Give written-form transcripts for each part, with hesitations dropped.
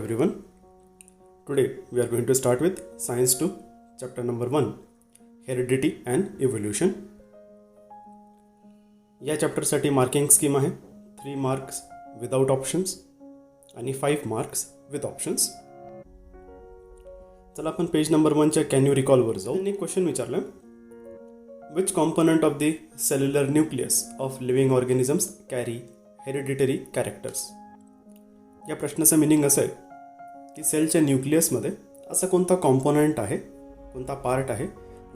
everyone. Today we are going to start with Science 2, chapter number 1, Heredity and Evolution. या चॅप्टरसाठी marking scheme आहे 3 marks without options आणि 5 marks with options. चला आपण page number 1च्या can you रिकॉलवर जाऊ. एक question विचारलं, which component of the cellular nucleus of living organisms carry hereditary characters. या प्रश्नाचं मिनिंग असं आहे की सेलच्या न्यूक्लियसमध्ये असा कोणता कॉम्पोनंट आहे, कोणता पार्ट आहे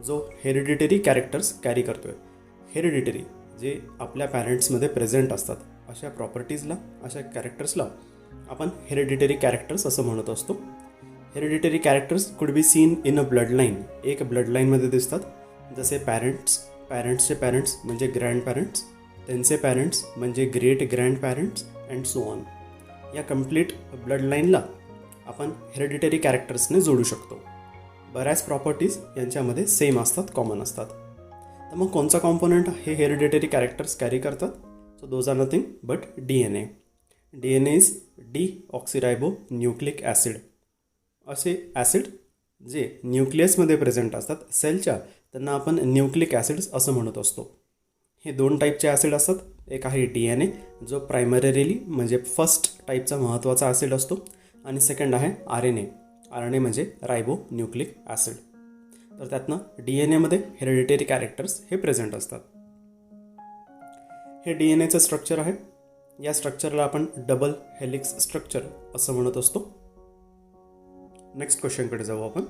जो हेरिडिटरी कॅरेक्टर्स कॅरी करतो आहे. हेरिडिटरी जे आपल्या पॅरेंट्समध्ये प्रेझेंट असतात अशा प्रॉपर्टीजला, अशा कॅरेक्टर्सला आपण हेरिडिटरी कॅरेक्टर्स असं म्हणत असतो. Hereditary characters could be seen in a blood line. एक ब्लड लाईनमध्ये दिसतात, जसे पॅरेंट्सचे पॅरेंट्स म्हणजे ग्रँड पॅरेंट्स, त्यांचे पॅरेंट्स म्हणजे great grand parents and so on. या कंप्लीट ब्लड लाईनला आपण हेरिडिटरी कॅरेक्टर्सने जोडू शकतो. बऱ्याच प्रॉपर्टीज यांच्यामध्ये सेम असतात, कॉमन असतात. तर मग कोणचा कॉम्पोनंट हे हेरिडिटरी कॅरेक्टर्स कॅरी करतात? So those are nothing but DNA. DNA is deoxyribo nucleic acid. असे ॲसिड जे न्यूक्लियसमध्ये प्रेझेंट असतात सेलच्या, त्यांना आपण न्यूक्लिक ॲसिड्स असं म्हणत असतो. हे 2 टाईपचे ॲसिड असतात. एक आहे DNA जो प्रायमरीली म्हणजे फर्स्ट टाईपचा महत्त्वाचा ॲसिड असतो, आणि सेकंड आहे RNA म्हणजे रायबो न्यूक्लिक ॲसिड. तर त्यातनं DNAमध्ये हेरिडिटरी कॅरेक्टर्स हे प्रेझेंट असतात. हे DNAचं स्ट्रक्चर आहे. या स्ट्रक्चरला आपण डबल हेलिक्स स्ट्रक्चर असं म्हणत असतो. नेक्स्ट क्वेश्चनकडे जाऊ आपण.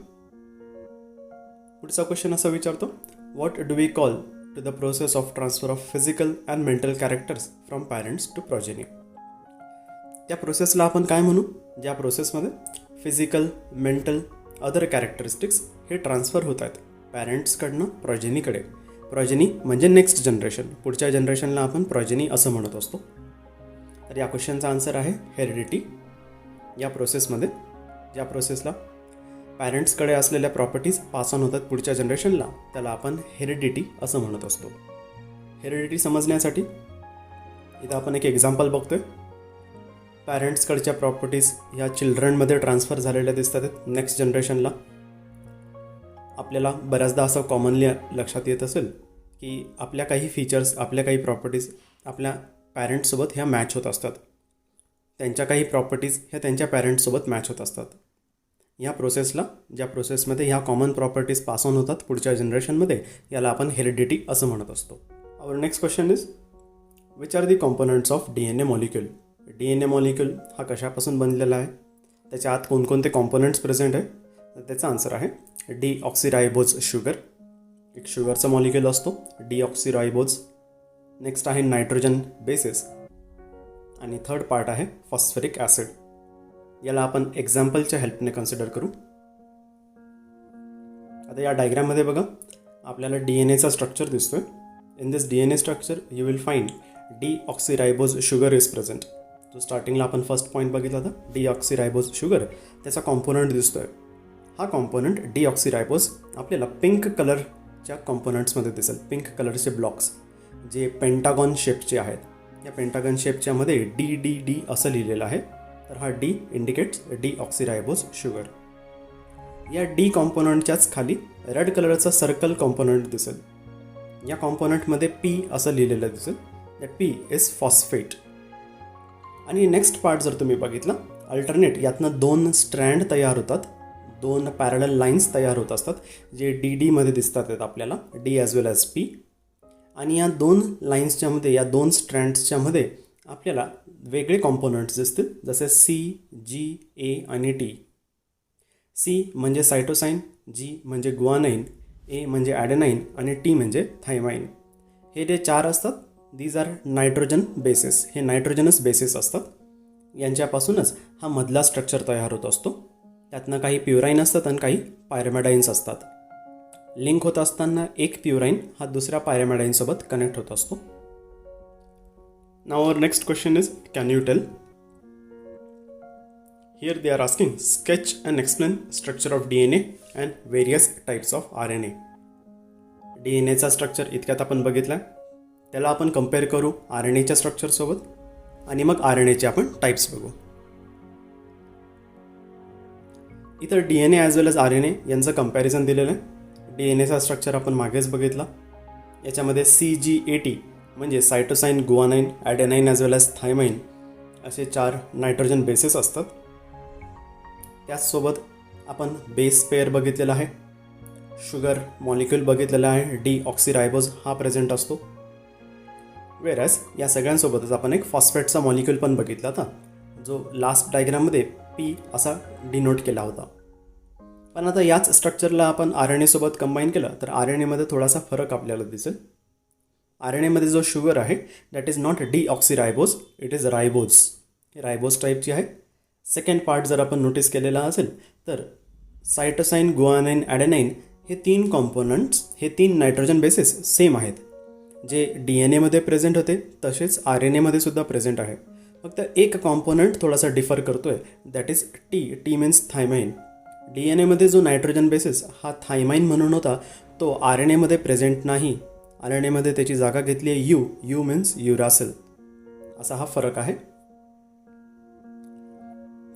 पुढचा क्वेश्चन असा विचारतो, what do we call to the process of transfer of physical and mental characters from parents to progeny. त्या प्रोसेसला आपण काय म्हणू, ज्या प्रोसेसमध्ये फिजिकल, मेंटल, अदर कॅरेक्टरिस्टिक्स हे ट्रान्सफर होत आहेत पॅरेंट्सकडनं प्रोजेनीकडे. प्रोजेनी म्हणजे नेक्स्ट जनरेशन, पुढच्या जनरेशनला आपण प्रोजेनी असं म्हणत असतो. तर या क्वेश्चनचा आन्सर आहे हेरिडिटी. या प्रोसेसमध्ये, ज्या प्रोसेसला पॅरेंट्सकडे असलेल्या प्रॉपर्टीज पास ऑन होतात पुढच्या जनरेशनला, त्याला आपण हेरिडिटी असं म्हणत असतो. हेरिडिटी समजण्यासाठी इथं आपण एक एक्झाम्पल बघतोय. पॅरेंट्सकडच्या प्रॉपर्टीज ह्या चिल्ड्रनमध्ये ट्रान्सफर झालेल्या दिसतात नेक्स्ट जनरेशनला. आपल्याला बऱ्याचदा असं कॉमनली लक्षात येत असेल की आपल्या काही फीचर्स, आपल्या काही प्रॉपर्टीज आपल्या पॅरेंट्ससोबत ह्या मॅच होत असतात. त्यांच्या काही प्रॉपर्टीज ह्या त्यांच्या पॅरेंट्ससोबत मॅच होत असतात. या प्रोसेसला, ज्या प्रोसेसमध्ये ह्या कॉमन प्रॉपर्टीज पास ऑन होतात पुढच्या जनरेशनमध्ये, याला आपण हेरिडिटी असं म्हणत असतो. Our next question is, which are the components of DNA molecule. DNA molecule हा कशापासून बनलेला आहे, त्याच्या आत कोणकोणते कॉम्पोनंट्स प्रेझेंट आहे? तर त्याचा आन्सर आहे डीऑक्सिरायबोज शुगर. एक शुगरचा मॉलिक्यूल असतो डीऑक्सिरायबोज. नेक्स्ट आहे नायट्रोजन बेसिस, आणि थर्ड पार्ट आहे फॉस्फरिक ॲसिड. याला आपण एक्झाम्पलच्या हेल्पने कन्सिडर करू. आता या डायग्राममध्ये बघा, आपल्याला DNAचा स्ट्रक्चर दिसतोय. In this DNA structure you will find deoxyribose sugar is present. जो स्टार्टिंगला आपण फर्स्ट पॉईंट बघितला होता डीऑक्सिरायबोज शुगर, त्याचा कॉम्पोनंट दिसतोय. हा कॉम्पोनंट डीऑक्सिरायबोज आपल्याला पिंक कलरच्या कॉम्पोनंट्समध्ये दिसेल. पिंक कलरचे ब्लॉक्स जे पेंटागॉन शेपचे आहेत. या पेंटागॉन शेपच्या मध्ये DDD असं लिहिलेलं आहे. तर हा D इंडिकेट्स डीऑक्सिरायबोज शुगर. या D कॉम्पोनंटच्याच खाली रेड कलरचा सर्कल कॉम्पोनंट दिसेल. या कॉम्पोनंटमध्ये P असं लिहिलेलं दिसेल. That P is phosphate. आणि नेक्स्ट पार्ट जर तुम्ही बघितला, अल्टरनेट यातनं 2 स्ट्रँड तयार होतात, 2 पॅरलल लाईन्स तयार होत असतात, जे DD मध्ये दिसतात आहेत आपल्याला, D as well as P. आणि या 2 लाईन्सच्या मध्ये, या 2 स्ट्रँड्सच्या मध्ये आपल्याला वेगळे कॉम्पोनंट्स दिसतील, जसे C, G, A आणि T. C म्हणजे सायटोसाईन, G म्हणजे गुआनाईन, A म्हणजे ॲडेनाईन आणि T म्हणजे थायमाईन. हे जे 4 असतात, दीज आर नायट्रोजन बेसिस. हे नायट्रोजनस बेसिस असतात. यांच्यापासूनच हा मधला स्ट्रक्चर तयार होत असतो. त्यातनं काही प्युराईन असतात आणि काही पायरमॅडाईन्स असतात. लिंक होत असताना एक प्युराईन हा दुसऱ्या पायरमॅडाईनसोबत कनेक्ट होत असतो. Now our next question is, can you tell? Here they are asking, sketch and explain structure of DNA and various types of RNA. DNAचा स्ट्रक्चर इतक्यात आपण बघितला, त्याला आपण कंपेअर करू RNAच्या स्ट्रक्चरसोबत, आणि मग RNAचे आपण टाईप्स बघू. इथं DNA as well age RNA यांचं कंपॅरिझन दिलेलं आहे. DNAचा स्ट्रक्चर आपण मागेच बघितला. याच्यामध्ये CGAT म्हणजे सायटोसाईन, गुआनाईन, ॲडेनाईन ॲज वेल एज थायमाईन असे 4 नायट्रोजन बेसेस असतात. त्याचसोबत आपण बेस पेअर बघितलेला आहे, शुगर मॉलिक्यूल बघितलेला आहे, डीऑक्सीरायबोज हा प्रेझेंट असतो. वेरॅज या सगळ्यांसोबतच आपण एक फॉस्फेटचा मॉलिक्यूल पण बघितला होता, जो लास्ट डायग्राममध्ये P असा डिनोट केला होता. पण आता याच स्ट्रक्चरला आपण RNA सोबत कंबाईन केलं तर RNA मध्ये थोडासा फरक आपल्याला दिसेल. RNA मध्ये जो शुगर आहे that is not deoxyribose, it is ribose. ही रायबोज टाईपची आहे. सेकंड पार्ट जर आपण नोटीस केलेला असेल तर सायटोसाईन, गुआनाईन, ॲडेनाईन हे 3 कॉम्पोनंट्स, हे 3 नायट्रोजन बेसेस सेम आहेत. जे DNA मध्ये प्रेझेंट होते तसेच RNA मध्ये सुद्धा प्रेझेंट आहे. फक्त एक कॉम्पोनंट थोडासा डिफर करतोय, that is T means thymine. DNA मध्ये जो नायट्रोजन बेसिस हा थायमाईन म्हणून होता तो RNA मध्ये प्रेझेंट नाही. RNA मध्ये त्याची जागा घेतली आहे यू मीन्स युरासिल. असा हा फरक आहे.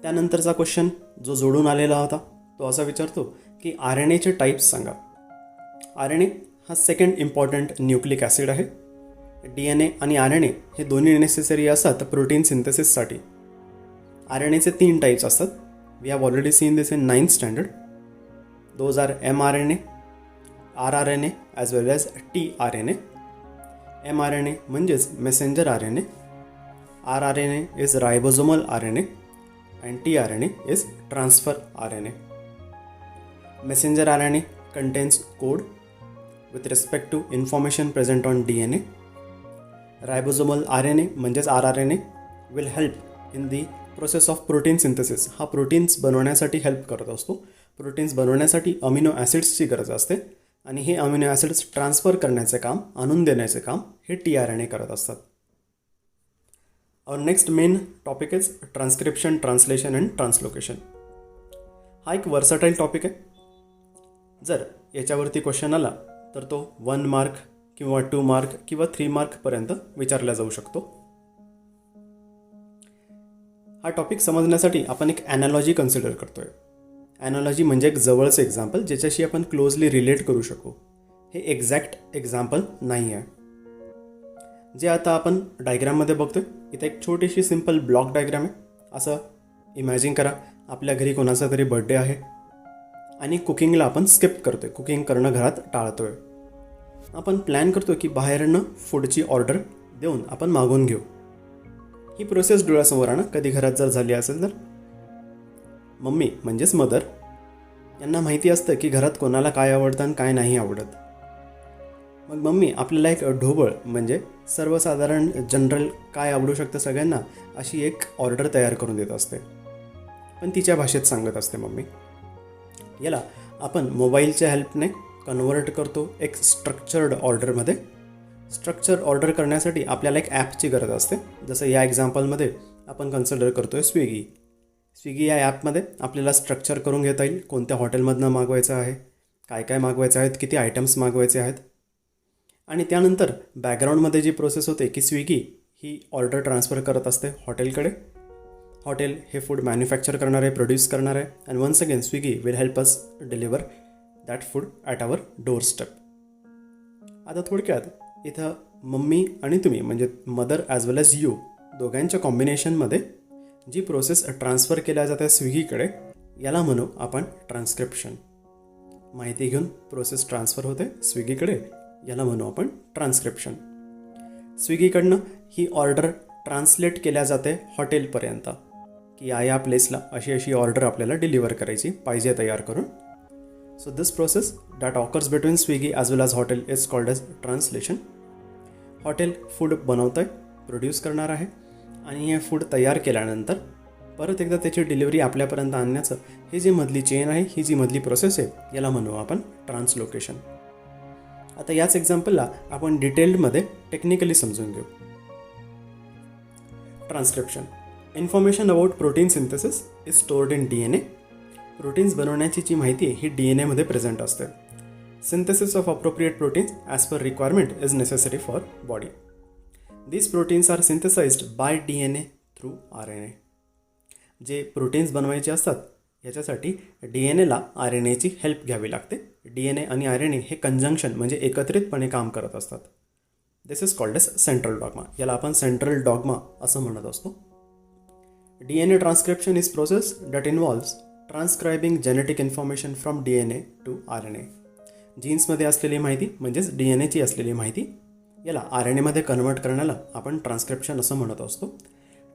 त्यानंतरचा क्वेश्चन जो जोडून आलेला होता तो असा विचारतो की RNAचे टाईप्स सांगा. RNA हा सेकंड इम्पॉर्टंट न्यूक्लिक ॲसिड आहे. DNA आणि RNA हे दोन्ही नेसेसरी असतात प्रोटीन सिंथेसिससाठी. RNAचे 3 टाईप्स असतात. We have already seen this in 9th standard. Those are mRNA, rRNA as well as tRNA. mRNA म्हणजेच messenger RNA, rRNA is ribosomal RNA and tRNA is transfer RNA. Messenger RNA contains code with respect to information present on DNA. Ribosomal RNA म्हणजेच rRNA will help in the process of protein synthesis. हा proteins बनवण्यासाठी help करत असतो. Proteins बनवण्यासाठी amino ॲसिड्सची गरज असते आणि हे अमिनो ॲसिड्स ट्रान्सफर करण्याचे काम, आणून देण्याचे काम हे tRNA करत असतात. Our next main topic is transcription, translation and translocation. हा एक वर्सटाईल टॉपिक आहे. जर याच्यावरती क्वेश्चन आला तर तो 1 मार्क किंवा 2 मार्क किंवा 3 मार्कपर्यंत विचारला जाऊ शकतो. हा टॉपिक समजण्यासाठी आपण एक ॲनालॉजी कन्सिडर करतोय. ॲनालॉजी म्हणजे एक जवळचं एक्झाम्पल ज्याच्याशी आपण क्लोजली रिलेट करू शकू. हे एक्झॅक्ट एक्झाम्पल नाही आहे. जे आता आपण डायग्राममध्ये बघतोय इथे एक छोटीशी सिंपल ब्लॉक डायग्राम आहे. असं इमॅजिन करा आपल्या घरी कोणाचा तरी बर्थडे आहे आणि कुकिंगला आपण स्किप करतोय, कुकिंग करणं घरात टाळतोय. आपण प्लॅन करतो की बाहेरनं फूडची ऑर्डर देऊन आपण मागवून घेऊ. ही प्रोसेस डोळ्यासमोर आणा. कधी घरात जर झाली असेल तर मम्मी म्हणजेच मदर यांना माहिती असतं की घरात कोणाला काय आवडतं आणि काय नाही आवडत. मग मम्मी आपल्याला एक ढोबळ म्हणजे सर्वसाधारण जनरल काय आवडू शकतं सगळ्यांना अशी एक ऑर्डर तयार करून देत असते, पण तिच्या भाषेत सांगत असते मम्मी. याला आपण मोबाईलच्या हेल्पने कन्वर्ट करतो एक स्ट्रक्चर्ड ऑर्डरमध्ये. स्ट्रक्चर ऑर्डर करण्यासाठी आपल्याला एक ॲपची गरज असते. जसं या एक्झाम्पलमध्ये आपण कन्सिडर करतो आहे स्विगी. स्विगी या ॲपमध्ये आपल्याला स्ट्रक्चर करून घेता येईल कोणत्या हॉटेलमधनं मागवायचं आहे, काय काय मागवायचं आहेत, किती आयटम्स मागवायचे आहेत. आणि त्यानंतर बॅकग्राऊंडमध्ये जी प्रोसेस होते की स्विगी ही ऑर्डर ट्रान्सफर करत असते हॉटेलकडे. हॉटेल हे फूड मॅन्युफॅक्चर करणार आहे, प्रोड्यूस करणार आहे. And once again Swiggy will help us deliver that food at our doorstep. आता थोडक्यात इथं मम्मी आणि तुम्ही म्हणजे mother as well as you दोघांच्या कॉम्बिनेशनमध्ये जी प्रोसेस ट्रान्सफर केल्या जाते स्विगीकडे याला म्हणू आपण ट्रान्स्क्रिप्शन. माहिती घेऊन प्रोसेस ट्रान्सफर होते स्विगीकडे याला म्हणू आपण ट्रान्स्क्रिप्शन. स्विगीकडनं ही ऑर्डर ट्रान्सलेट केल्या जाते हॉटेलपर्यंत की या प्लेसला अशी अशी ऑर्डर आपल्याला डिलिव्हर करायची पाहिजे तयार करून. So this process that occurs between Swiggy as well as hotel is called as translation. Hotel food बनवतं आहे, प्रोड्यूस करणार आहे आणि हे फूड तयार केल्यानंतर परत एकदा त्याची डिलिव्हरी आपल्यापर्यंत आणण्याचं ही जी मधली चेन आहे, ही जी मधली प्रोसेस आहे याला म्हणू आपण ट्रान्सलोकेशन. आता याच एक्झाम्पलला आपण डिटेल्डमध्ये टेक्निकली समजून घेऊ. Transcription. Information about protein synthesis is stored in DNA. Proteins बनवण्याची जी माहिती आहे ही DNA मध्ये प्रेझेंट असते. Synthesis of appropriate proteins as per requirement is necessary for body. These proteins are synthesized by DNA through RNA. जे proteins बनवायचे असतात याच्यासाठी DNA आर एन एची हेल्प घ्यावी लागते. DNA आणि RNA हे कंजंक्शन म्हणजे एकत्रितपणे काम करत असतात. This is called as central dogma. याला आपण सेंट्रल डॉग्मा असं म्हणत असतो. DNA transcription is process that involves transcribing genetic information from DNA to RNA. जीन्समध्ये असलेली माहिती म्हणजेच DNAची असलेली माहिती याला RNAमध्ये कन्वर्ट करण्याला आपण ट्रान्स्क्रिप्शन असं म्हणत असतो.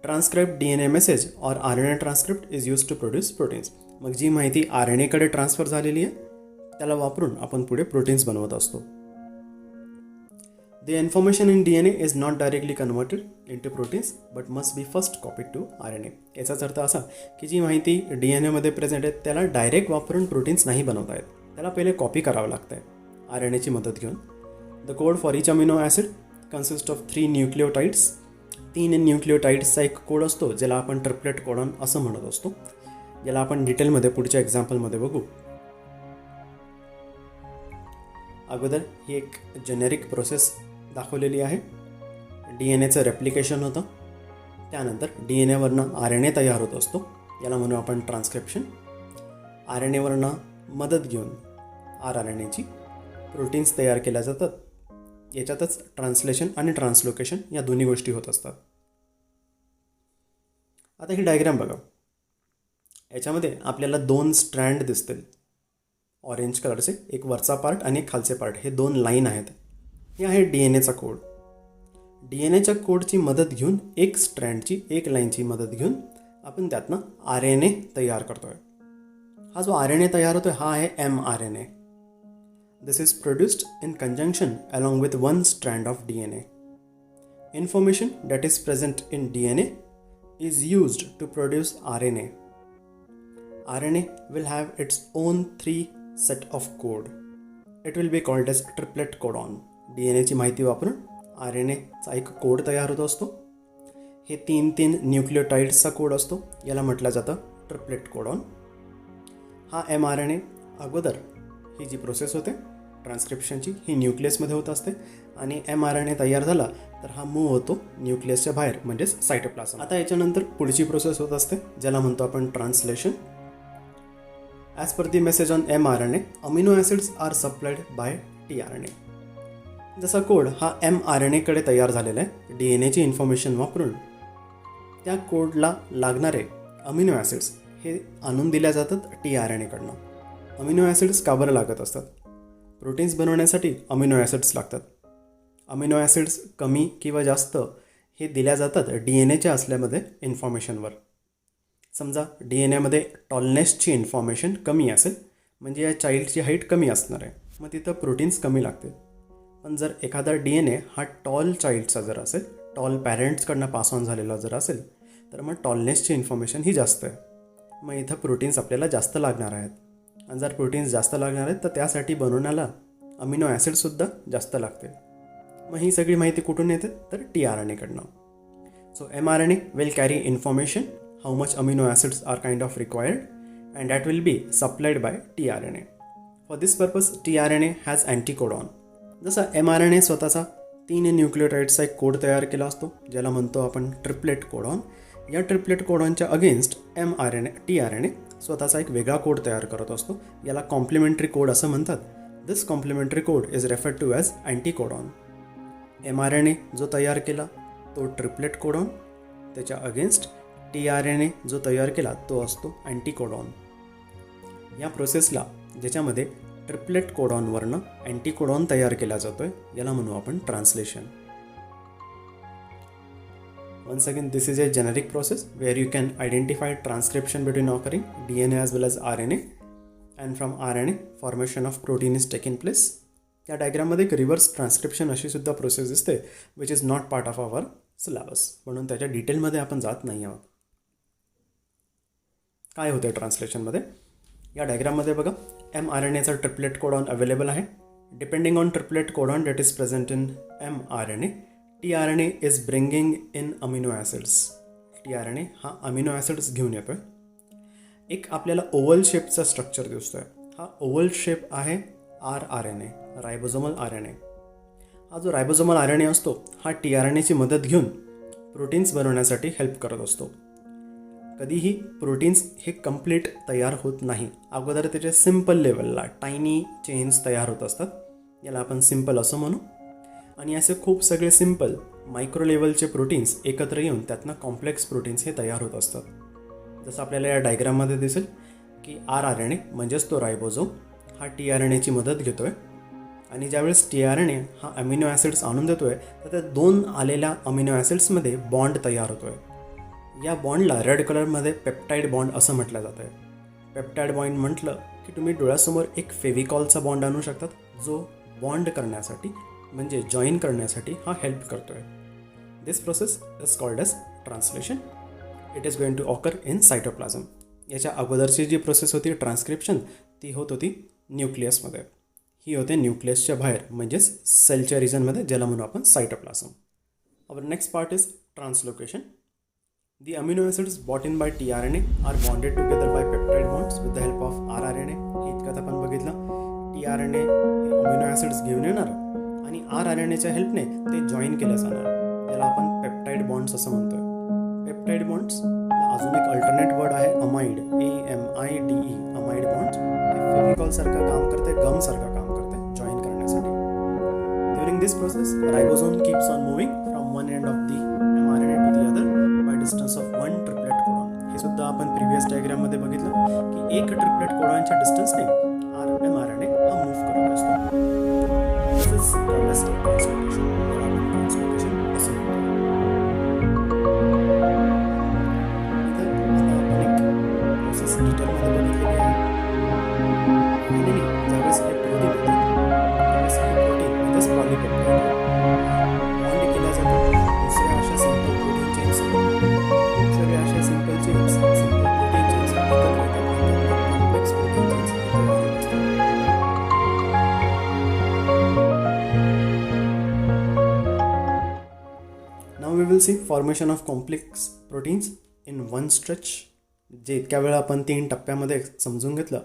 Transcribe DNA message or RNA transcript is use to produce proteins. मग जी माहिती RNAकडे ट्रान्सफर झालेली आहे त्याला वापरून आपण पुढे प्रोटीन्स बनवत असतो. The information in DNA is not directly converted into proteins but must be first copied to RNA. याचाच अर्थ असा की जी माहिती DNAमध्ये प्रेझेंट आहे त्याला डायरेक्ट वापरून प्रोटीन्स नाही बनवता येत, त्याला पहिले कॉपी करावं लागतं आहे RNAची मदत घेऊन. The code for each amino acid consist of 3 न्यूक्लिओटाइड्स. 3 न्यूक्लिओटाइड्सचा एक कोड असतो ज्याला आपण ट्रिपलेट कोडॉन असं म्हणत असतो, ज्याला आपण डिटेलमध्ये पुढच्या एक्झाम्पलमध्ये बघू. अगोदर ही एक जेनेरिक प्रोसेस दाखवलेली आहे. DNAचं रेप्लिकेशन होतं, त्यानंतर DNAवरनं RNA तयार होत असतो, याला म्हणू आपण ट्रान्स्क्रिप्शन. RNAवरनं मदत घेऊन RNAची प्रोटीन्स तयार केल्या जातात. याच्यातच ट्रान्सलेशन आणि ट्रान्सलोकेशन या दोन्ही गोष्टी होत असतात. आता ही डायग्राम बघा. याच्यामध्ये आपल्याला 2 स्ट्रँड दिसतील ऑरेंज कलरचे, एक वरचा पार्ट आणि एक खालचे पार्ट, हे 2 लाईन आहेत. हे आहे DNAचा कोड. DNAच्या कोडची मदत घेऊन एक स्ट्रँडची एक लाईनची मदत घेऊन आपण त्यातनं RNA तयार करतोय. हा जो RNA तयार होतोय हा आहे mRNA. This is produced in conjunction along with one strand of DNA. Information that is present in DNA is used to produce RNA. RNA will have its own 3 set of code. It will be called as triplet codon. DNA ची माहिती वापरून RNAचा एक code तयार होत असतो. हे 3 न्यूक्लिओटाइड्सचा code असतो, याला म्हटलं जातं ट्रिपलेट कोडॉन. हा mRNA अगोदर ही जी प्रोसेस होते ट्रान्स्क्रिप्शनची ही न्यूक्लियसमध्ये होत असते आणि mRNA तयार झाला तर हा मूव्ह होतो न्यूक्लियसच्या बाहेर म्हणजेच सायटोप्लाझम. आता याच्यानंतर पुढची प्रोसेस होत असते ज्याला म्हणतो आपण translation. As per the message on mRNA, amino acids are supplied by tRNA. जसा कोड हा mRNAकडे तयार झालेला आहे DNAची इन्फॉर्मेशन वापरून, त्या कोडला लागणारे अमिनो ॲसिड्स हे आणून दिल्या जातात tRNAकडनं. अमिनो ॲसिड्स का बरं लागत असतात? प्रोटीन्स बनवण्यासाठी अमिनो ॲसिड्स लागतात. अमिनो ॲसिड्स कमी किंवा जास्त हे दिल्या जातात DNAच्या असल्यामध्ये इन्फॉर्मेशनवर. समजा DNAमध्ये टॉलनेसची इन्फॉर्मेशन कमी असेल म्हणजे या चाइल्डची हाईट कमी असणार आहे, मग तिथं प्रोटीन्स कमी लागतील. पण जर एखादा DNA हा टॉल चाइल्डचा जर असेल, टॉल पॅरेंट्सकडनं पास ऑन झालेला जर असेल तर मग टॉलनेसची इन्फॉर्मेशन ही जास्त आहे, मग इथं प्रोटीन्स आपल्याला जास्त लागणार आहेत. आणि जर प्रोटीन्स जास्त लागणार आहेत तर त्यासाठी बनवण्याला अमिनो ॲसिडसुद्धा जास्त लागतील. मग ही सगळी माहिती कुठून येते तर tRNAकडनं. So mRNA will carry information how much amino acids are kind of required and that will be supplied by tRNA. For this purpose tRNA has anticodon. जसा mRNA स्वतःचा 3 न्यूक्लिओटाइड्सचा एक कोड तयार केला असतो ज्याला म्हणतो आपण ट्रिपलेट कोडॉन. या ट्रिपलेट कोडॉनच्या अगेन्स्ट tRNA स्वतःचा एक वेगळा कोड तयार करत असतो, याला कॉम्प्लिमेंटरी कोड असं म्हणतात. This complementary code is referred to as anticodon. mRNA जो तयार केला तो ट्रिपलेट कोडॉन, त्याच्या अगेन्स्ट tRNA जो तयार केला तो असतो अँटीकोडॉन. या प्रोसेसला ज्याच्यामध्ये ट्रिपलेट कोडॉनवरनं अँटीकोडॉन तयार केला जातोय याला म्हणू आपण translation. Once again, this is a generic process where you can identify transcription between occurring DNA as well as RNA, and from RNA formation of protein is taking place. या डायग्राममध्ये एक रिव्हर्स ट्रान्स्क्रिप्शन अशी सुद्धा process दिसते which is not part of our syllabus, म्हणून त्याच्या डिटेलमध्ये आपण जात नाही आहोत. काय होतं ट्रान्सलेशनमध्ये? या डायग्राममध्ये बघा mRNAचा ट्रिपलेट कोडॉन अवेलेबल आहे. Depending on triplet codon that is present in mRNA, tRNA is bringing in amino acids. tRNA हा अमिनो ॲसिड्स घेऊन येतोय. एक आपल्याला ओव्हल शेपचा स्ट्रक्चर दिसतोय. हा ओव्हल शेप आहे rRNA, रायबोझोमल RNA. हा जो रायबोझोमल RNA असतो हा tRNAची मदत घेऊन प्रोटीन्स बनवण्यासाठी हेल्प करत असतो. कधीही प्रोटीन्स हे कंप्लीट तयार होत नाही. अगोदर त्याच्या सिम्पल लेवलला टायनी चेन्स तयार होत असतात, याला आपण सिम्पल असं म्हणू. आणि असे खूप सगळे सिम्पल मायक्रो लेवलचे प्रोटीन्स एकत्र येऊन त्यातनं कॉम्प्लेक्स प्रोटीन्स हे तयार होत असतात. जसं आपल्याला या डायग्राममध्ये दिसेल की RNA म्हणजेच तो रायबोझोम हा TRNAची मदत घेतो आहे. आणि ज्यावेळेस TRNA हा अमिनो ॲसिड्स आणून देतो आहे तर त्या 2 आलेल्या अमिनो ॲसिड्समध्ये बॉन्ड तयार होतो आहे. या बॉन्डला रेड कलरमध्ये पेप्टाईड बॉन्ड असं म्हटलं जातं आहे. पेप्टाईड बॉन्ड म्हटलं की तुम्ही डोळ्यासमोर एक फेविकॉलचा बॉन्ड आणू शकतात, जो बॉन्ड करण्यासाठी म्हणजे जॉईन करण्यासाठी हा हेल्प करतो आहे. This process is called as translation. It is going to occur in cytoplasm. याच्या अगोदरची जी प्रोसेस होती ट्रान्स्क्रिप्शन, ती होत होती न्यूक्लियसमध्ये. ही होते न्यूक्लियसच्या बाहेर म्हणजेच सेलच्या रिजनमध्ये, ज्याला म्हणू आपण cytoplasm. Our next part is translocation. The amino acids brought in by tRNA are bonded together by peptide bonds with the help of rRNA. हे इतकं आपण बघितलं. tRNA हे अमिनो ॲसिड्स घेऊन येणार आणि rRNAच्या हेल्पने ते जॉईन केले जाणार. याला आपण पेप्टाईड बॉन्ड्स असं म्हणतोय. पेप्टाईड बॉन्ड्स अजून एक अल्टरनेट वर्ड आहे अमाइड, AMIDE. अमाइड बॉन्ड्स हे फेविकॉलसारखं काम करते, गमसारखं काम करते जॉईन करण्यासाठी. During this process ribosome keeps on moving from one end of the mRNA to the other distance of 1 triplet codon. हे सुद्धा आपण प्रिव्हियस डायग्राममध्ये बघितलं की एक ट्रिपलेट कोडॉनच्या डिस्टन्सने mRNA हा मूव्ह करत असतो. This is called as translocation. याला आपण ट्रान्सलोकेशन असं म्हणतो. इथं आता आपण एक प्रोसेस डिटेलमध्ये बघितलेली आहे. फायनली ज्यावेळेस हे प्रोटीन होते त्यावेळेस हे प्रोटीन म्हणजेच पॉलीपेप्टाईड बॉन्ड केला जातो दुसऱ्या अशा सिम्पल प्रोटीन चेन्स. सगळे अशा simple chains, simple protein chains एकत्र येतात, कॉम्प्लेक्स प्रोटीन चेन्स तयार होत असतात. Now we will see formation of complex proteins in one stretch. जे इतक्या वेळा आपण 3 टप्प्यामध्ये समजून घेतलं,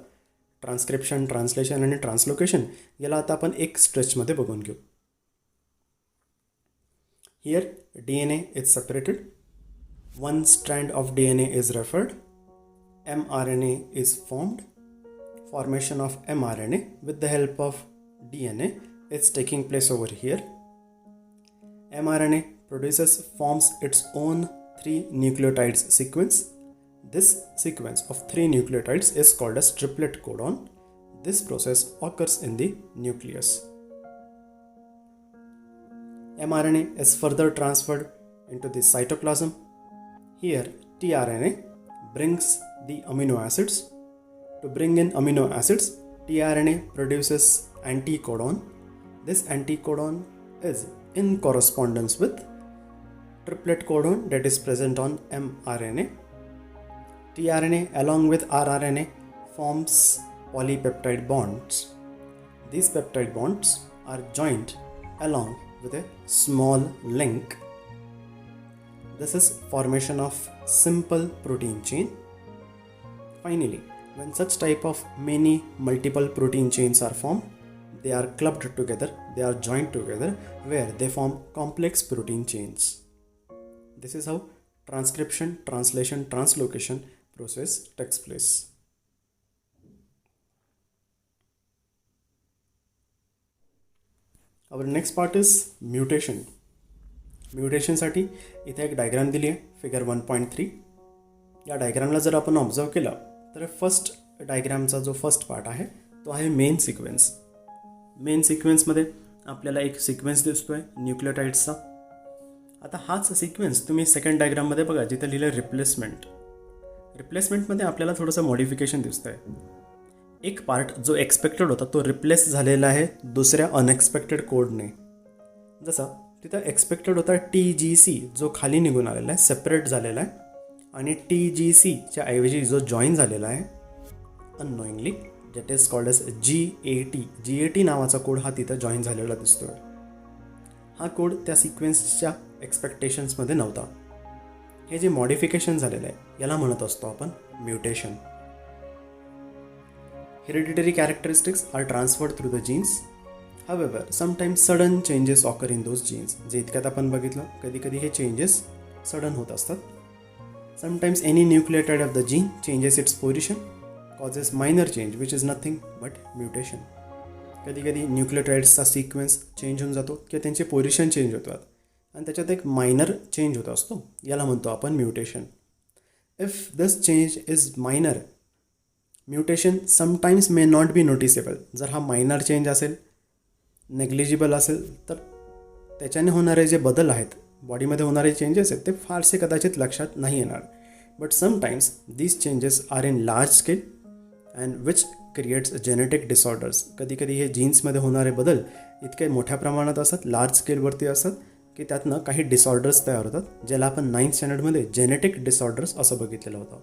ट्रान्स्क्रिप्शन, ट्रान्सलेशन आणि ट्रान्सलोकेशन, याला आता आपण एक स्ट्रेचमध्ये बघून घेऊ. Here DNA is separated. One strand of DNA is referred. mRNA is formed. Formation of mRNA with the help of DNA is taking place over here. mRNA forms its own 3 nucleotides sequence. This sequence of 3 nucleotides is called as triplet codon. This process occurs in the nucleus. mRNA is further transferred into the cytoplasm. Here tRNA brings the amino acids. To bring in amino acids, tRNA produces anticodon. This anticodon is in correspondence with triplet codon that is present on mRNA. tRNA along with rRNA forms polypeptide bonds. These peptide bonds are joined along with a small link. This is formation of simple protein chain. Finally, when such type of many multiple protein chains are formed, they are clubbed together, they are joined together where they form complex protein chains. This is how transcription, translation, translocation process takes place. Our next part is mutation. म्युटेशनसाठी इथे एक diagram दिली आहे, figure 1.3. या डायग्रामला जर आपण observe केलं तर first डायग्रामचा जो फर्स्ट पार्ट आहे तो आहे मेन सिक्वेन्स. मेन सिक्वेन्समध्ये आपल्याला एक सिक्वेन्स दिसतो आहे न्यूक्लियोटाइड्सचा. आता हाच सिक्वेन्स तुम्ही सेकंड डायग्राममध्ये बघा, जिथे लिहिलं रिप्लेसमेंट. रिप्लेसमेंटमध्ये आपल्याला थोडंसं मॉडिफिकेशन दिसतं आहे. एक पार्ट जो एक्सपेक्टेड होता तो रिप्लेस झालेला आहे दुसऱ्या अनएक्सपेक्टेड कोडने. जसं तिथं एक्सपेक्टेड होता TGC जो खाली निघून आलेला आहे, सेपरेट झालेला आहे, आणि TGCच्या ऐवजी जो जॉईन झालेला आहे unknowingly, that is called as GAT नावाचा कोड हा तिथं जॉईन झालेला दिसतोय. हा कोड त्या सिक्वेन्सच्या एक्सपेक्टेशन्समध्ये नव्हता. हे जे मॉडिफिकेशन झालेलं आहे याला म्हणत असतो आपण mutation. Hereditary characteristics are transferred through the genes. However, sometimes sudden changes occur in those genes. जे इतक्यात आपण बघितलं, कधी कधी हे चेंजेस सडन होत असतात. Sometimes any nucleotide of the gene changes its position, causes minor change which is nothing but mutation. कधी कधी न्यूक्लियोटाइड्सचा सिक्वेन्स चेंज होऊन जातो किंवा त्यांचे पोझिशन चेंज होतात आणि त्याच्यात एक मायनर चेंज होत असतो, याला म्हणतो आपण mutation. If this change is minor, mutation sometimes may not be noticeable. जर हा मायनर चेंज असेल, नेग्लिजिबल असेल, तर त्याच्याने होणारे जे बदल आहेत, बॉडीमध्ये होणारे चेंजेस आहेत, ते फारसे कदाचित लक्षात नाही येणार. But sometimes these changes are in large scale and which creates genetic disorders. कधी कधी हे जीन्समध्ये होणारे बदल इतके मोठ्या प्रमाणात असतात, लार्ज स्केलवरती असतात, की त्यातनं काही डिसऑर्डर्स तयार होतात, ज्याला आपण 9th स्टँडर्डमध्ये जेनेटिक डिसऑर्डर्स असं बघितलेलं होतं.